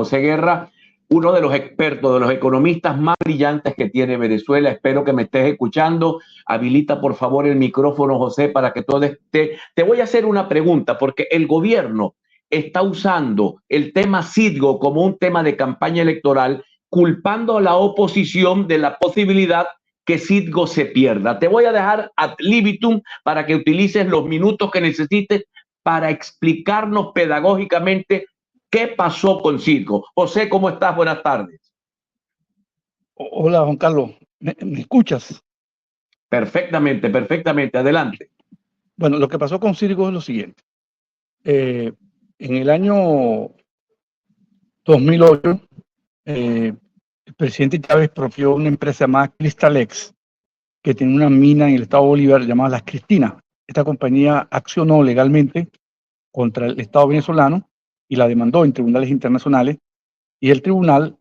José Guerra, uno de los expertos, de los economistas más brillantes que tiene Venezuela. Espero que me estés escuchando. Habilita por favor el micrófono, José, para que todo esté. Te voy a hacer una pregunta, porque el gobierno está usando el tema Citgo como un tema de campaña electoral, culpando a la oposición de la posibilidad que Citgo se pierda. Te voy a dejar ad libitum para que utilices los minutos que necesites para explicarnos pedagógicamente qué pasó con Citgo. José, ¿cómo estás? Buenas tardes. Hola, Juan Carlos. ¿Me escuchas? Perfectamente, perfectamente. Adelante. Bueno, lo que pasó con Citgo es lo siguiente. En el año 2008, el presidente Chávez expropió una empresa llamada Cristalex, que tiene una mina en el estado Bolívar llamada Las Cristinas. Esta compañía accionó legalmente contra el Estado venezolano y la demandó en tribunales internacionales. Y el tribunal,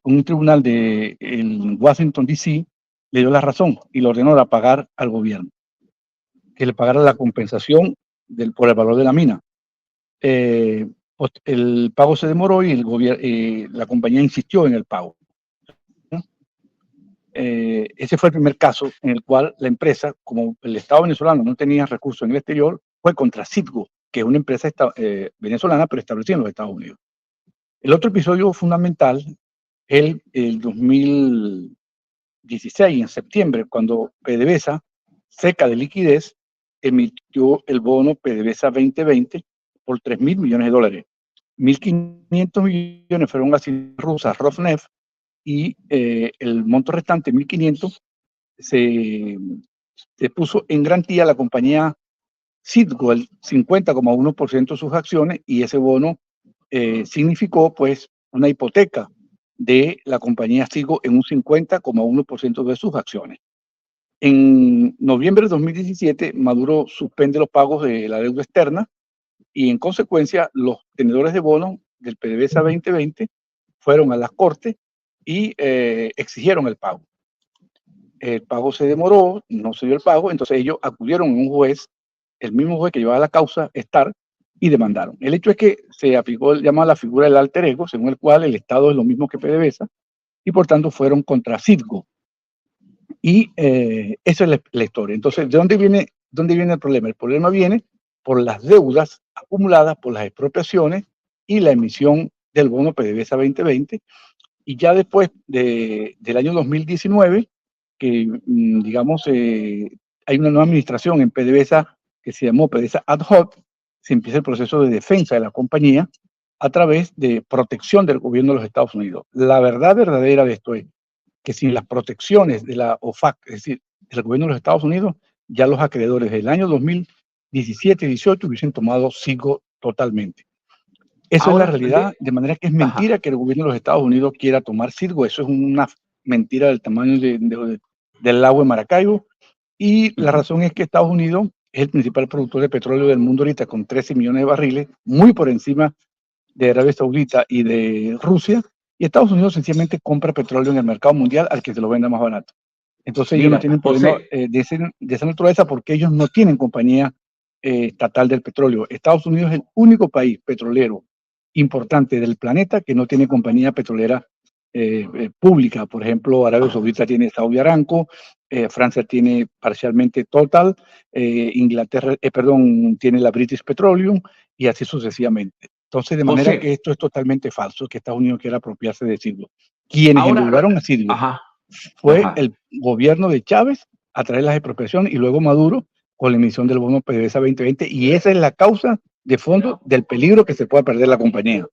un tribunal en Washington, D.C., le dio la razón y le ordenó a pagar al gobierno, que le pagara la compensación por el valor de la mina. El pago se demoró y la compañía insistió en el pago. Ese fue el primer caso en el cual la empresa, como el Estado venezolano no tenía recursos en el exterior, fue contra Citgo, que es una empresa venezolana pero establecida en los Estados Unidos. El otro episodio fundamental, el 2016, en septiembre, cuando PDVSA, seca de liquidez, emitió el bono PDVSA 2020 por $3.000 millones. 1.500 millones fueron las rusas Rosneft y el monto restante, 1.500, se puso en garantía a la compañía Citgo, el 50,1% de sus acciones, y ese bono significó pues una hipoteca de la compañía Citgo en un 50,1% de sus acciones. En noviembre de 2017, Maduro suspende los pagos de la deuda externa y en consecuencia los tenedores de bonos del PDVSA 2020 fueron a las cortes y exigieron el pago. El pago se demoró, no se dio el pago, entonces ellos acudieron a un juez, el mismo juez que llevaba la causa, Starr, y demandaron. El hecho es que se aplicó, llamada la figura del alter ego, según el cual el Estado es lo mismo que PDVSA, y por tanto fueron contra Citgo. Y esa es la historia. Entonces, ¿de dónde viene el problema? El problema viene por las deudas acumuladas por las expropiaciones y la emisión del bono PDVSA 2020. Y ya después del año 2019, que digamos hay una nueva administración en PDVSA que se llamó PDVSA Ad Hoc, se empieza el proceso de defensa de la compañía a través de protección del gobierno de los Estados Unidos. La verdad verdadera de esto es que sin las protecciones de la OFAC, es decir, del gobierno de los Estados Unidos, ya los acreedores del año 2017 y 18 hubiesen tomado Citgo totalmente. Esa es la realidad, de manera que es mentira que el gobierno de los Estados Unidos quiera tomar Citgo. Eso es una mentira del tamaño del lago de Maracaibo. Y la razón es que Estados Unidos es el principal productor de petróleo del mundo ahorita, con 13 millones de barriles, muy por encima de Arabia Saudita y de Rusia. Y Estados Unidos sencillamente compra petróleo en el mercado mundial al que se lo venda más barato. Entonces ellos no tienen problema de esa naturaleza porque ellos no tienen compañía estatal del petróleo. Estados Unidos es el único país petrolero importante del planeta que no tiene compañía petrolera pública. Por ejemplo, Arabia Saudita tiene Saudi Aramco, Francia tiene parcialmente Total, Inglaterra, tiene la British Petroleum y así sucesivamente. Entonces, de manera que esto es totalmente falso, que Estados Unidos quiera apropiarse de Citgo. Quienes endeudaron a Citgo fue el gobierno de Chávez a través de las expropiaciones y luego Maduro con la emisión del bono PDVSA 2020, y esa es la causa de fondo del peligro que se pueda perder la compañía.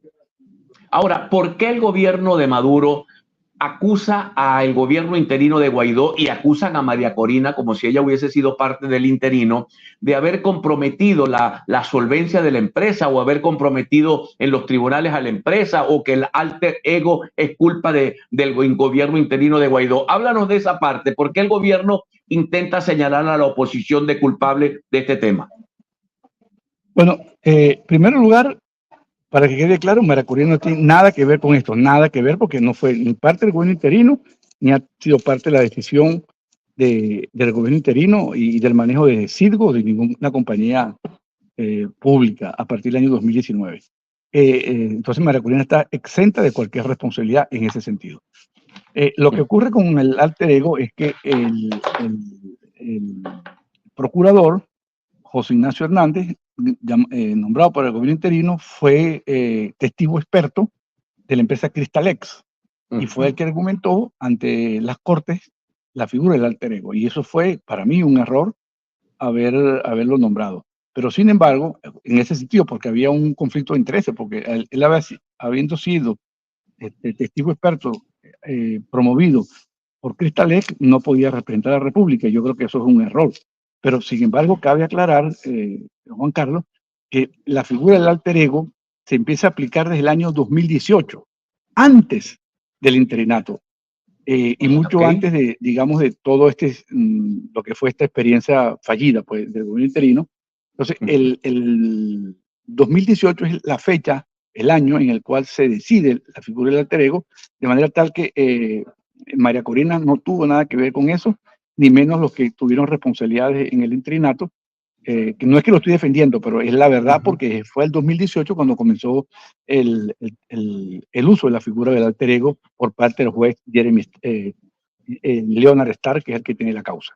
Ahora, ¿por qué el gobierno de Maduro acusa al gobierno interino de Guaidó y acusan a María Corina, como si ella hubiese sido parte del interino, de haber comprometido la solvencia de la empresa o haber comprometido en los tribunales a la empresa, o que el alter ego es culpa del gobierno interino de Guaidó? Háblanos de esa parte. ¿Por qué el gobierno intenta señalar a la oposición de culpable de este tema? Bueno, en primer lugar, para que quede claro, María Corina no tiene nada que ver con esto, nada que ver, porque no fue ni parte del gobierno interino, ni ha sido parte de la decisión del gobierno interino y del manejo de Citgo, de ninguna compañía pública a partir del año 2019. Entonces María Corina está exenta de cualquier responsabilidad en ese sentido. Lo que ocurre con el alter ego es que el procurador José Ignacio Hernández, nombrado por el gobierno interino, fue testigo experto de la empresa Cristalex y fue el que argumentó ante las cortes la figura del alter ego. Y eso fue para mí un error haberlo nombrado. Pero sin embargo, en ese sentido, porque había un conflicto de intereses, porque él habiendo sido testigo experto promovido por Cristalex, no podía representar a la República. Yo creo que eso es un error. Pero sin embargo, cabe aclarar, Juan Carlos, que la figura del alter ego se empieza a aplicar desde el año 2018, antes del interinato. Y mucho antes de, digamos, de todo lo que fue esta experiencia fallida, pues, del gobierno interino. Entonces, el 2018 es la fecha, el año en el cual se decide la figura del alter ego, de manera tal que María Corina no tuvo nada que ver con eso, ni menos los que tuvieron responsabilidades en el interinato, que no es que lo estoy defendiendo, pero es la verdad, porque fue el 2018 cuando comenzó el uso de la figura del alter ego por parte del juez Jeremy Leonard Starr, que es el que tiene la causa.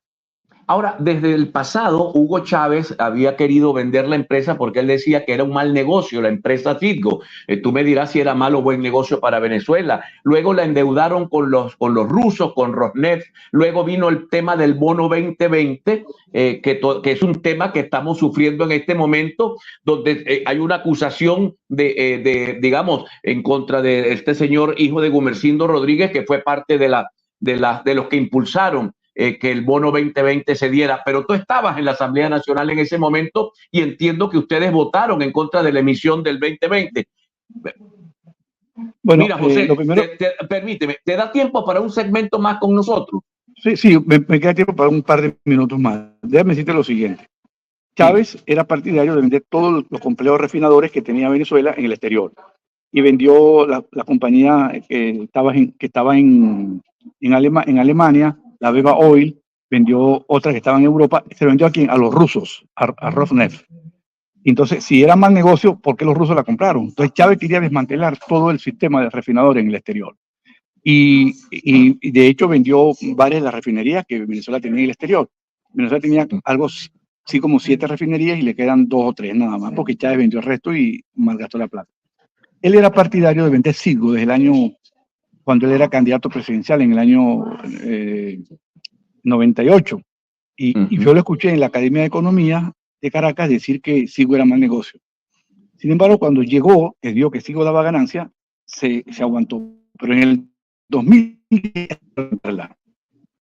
Ahora, desde el pasado, Hugo Chávez había querido vender la empresa porque él decía que era un mal negocio, la empresa Citgo. Tú me dirás si era mal o buen negocio para Venezuela. Luego la endeudaron con los rusos, con Rosneft. Luego vino el tema del bono 2020, que es un tema que estamos sufriendo en este momento, donde hay una acusación digamos, en contra de este señor hijo de Gumersindo Rodríguez, que fue parte de los que impulsaron que el bono 2020 se diera, pero tú estabas en la Asamblea Nacional en ese momento y entiendo que ustedes votaron en contra de la emisión del 2020. Bueno, mira, José, permíteme, ¿te da tiempo para un segmento más con nosotros? Sí, me queda tiempo para un par de minutos más. Déjame decirte lo siguiente. Chávez era partidario de vender todos los complejos refinadores que tenía Venezuela en el exterior y vendió la compañía que estaba en Alemania, la Beba Oil, vendió otra que estaba en Europa, se vendió a los rusos, a Rosneft. Entonces, si era mal negocio, ¿por qué los rusos la compraron? Entonces Chávez quería desmantelar todo el sistema de refinadores en el exterior. Y de hecho vendió varias de las refinerías que Venezuela tenía en el exterior. Venezuela tenía algo así como 7 refinerías y le quedan 2 o 3 nada más, porque Chávez vendió el resto y malgastó la plata. Él era partidario de vender Citgo desde el año, cuando él era candidato presidencial en el año 98. Y yo lo escuché en la Academia de Economía de Caracas decir que Citgo era mal negocio. Sin embargo, cuando llegó, que vio que Citgo daba ganancia, se aguantó. Pero en el 2010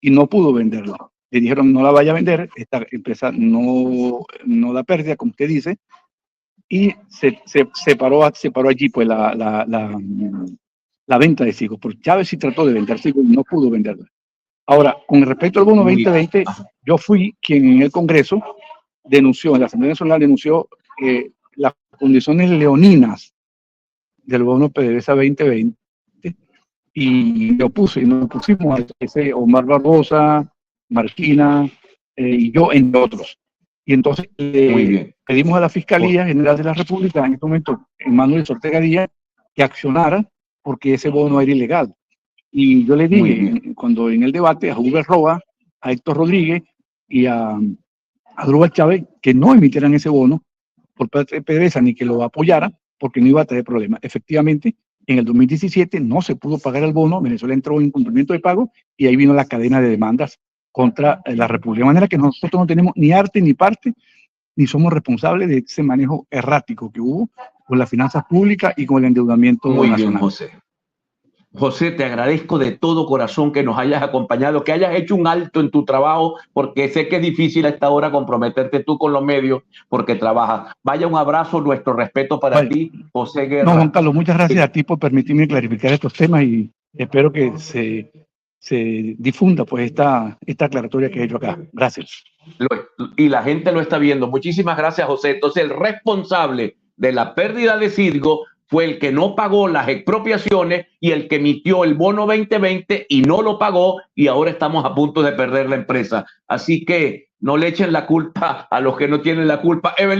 y no pudo venderla. Le dijeron, no la vaya a vender, esta empresa no da pérdida, como usted dice, y se paró allí pues la venta de Citgo. Porque Chávez sí trató de vender Citgo y no pudo venderla. Ahora, con respecto al bono 2020, yo fui quien en el Congreso denunció, en la Asamblea Nacional denunció las condiciones leoninas del bono PDVSA 2020 y nos pusimos a ese Omar Barbosa, Marquina y yo, entre otros. Y entonces pedimos a la Fiscalía General de la República, en este momento, Manuel Ortega Díaz, que accionara porque ese bono era ilegal. Y yo le dije, cuando en el debate, a Huber Roa, a Héctor Rodríguez y a Drubal Chávez, que no emitieran ese bono por parte de PDVSA ni que lo apoyara, porque no iba a tener problemas. Efectivamente, en el 2017 no se pudo pagar el bono, Venezuela entró en incumplimiento de pago y ahí vino la cadena de demandas contra la República. De manera que nosotros no tenemos ni arte ni parte, ni somos responsables de ese manejo errático que hubo con las finanzas públicas y con el endeudamiento nacional. Muy bien, José. José, te agradezco de todo corazón que nos hayas acompañado, que hayas hecho un alto en tu trabajo, porque sé que es difícil a esta hora comprometerte tú con los medios, porque trabajas. Vaya, un abrazo, nuestro respeto para ti, José Guerra. No, Juan Carlos, muchas gracias a ti por permitirme clarificar estos temas y espero que se difunda pues esta aclaratoria que he hecho acá. Gracias. Y la gente lo está viendo. Muchísimas gracias, José. Entonces, el responsable de la pérdida de Citgo fue el que no pagó las expropiaciones y el que emitió el bono 2020 y no lo pagó, y ahora estamos a punto de perder la empresa. Así que no le echen la culpa a los que no tienen la culpa. Evelyn.